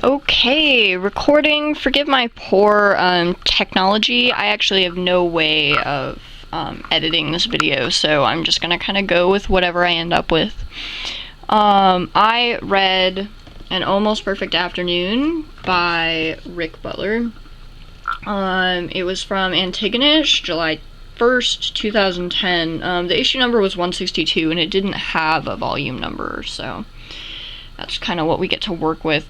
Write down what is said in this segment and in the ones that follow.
Okay, recording. Forgive my poor technology. I actually have no way of editing this video, so I'm just gonna kind of go with whatever I end up with. I read An Almost Perfect Afternoon by Rick Butler. It was from Antigonish, July 1st, 2010. The issue number was 162, and it didn't have a volume number, so that's kind of what we get to work with.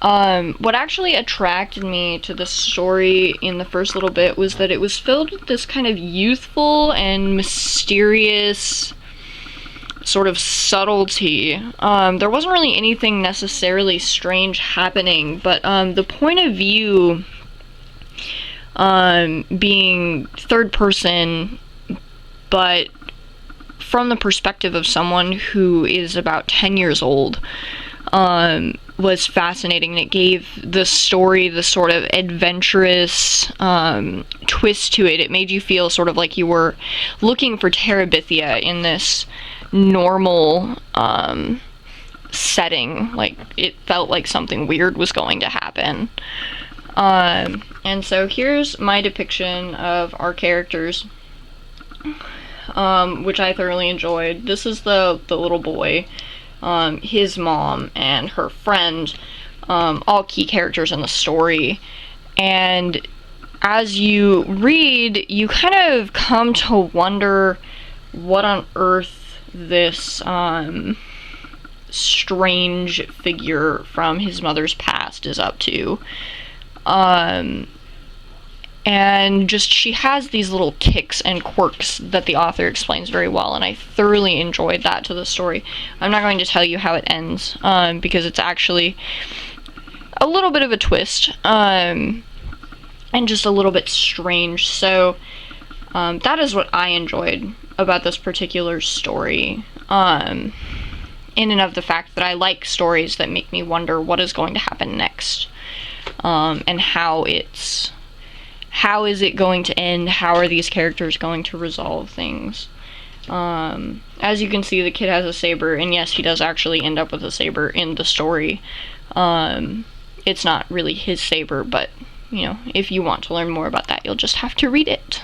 What actually attracted me to the story in the first little bit was that it was filled with this kind of youthful and mysterious sort of subtlety. There wasn't really anything necessarily strange happening, but the point of view being third person, but from the perspective of someone who is about 10 years old, was fascinating. It gave the story the sort of adventurous twist to it. It made you feel sort of like you were looking for Terabithia in this normal setting. Like, it felt like something weird was going to happen. And so here's my depiction of our characters, which I thoroughly enjoyed. This is the little boy, his mom, and her friend, all key characters in the story. And as you read, you kind of come to wonder what on earth this strange figure from his mother's past is up to. And just, she has these little tics and quirks that the author explains very well, and I thoroughly enjoyed that to the story. I'm not going to tell you how it ends, because it's actually a little bit of a twist, and just a little bit strange. So, that is what I enjoyed about this particular story, in and of the fact that I like stories that make me wonder what is going to happen next, and how is it going to end? How are these characters going to resolve things? As you can see, the kid has a saber, and yes, he does actually end up with a saber in the story. It's not really his saber, but, you know, if you want to learn more about that, you'll just have to read it.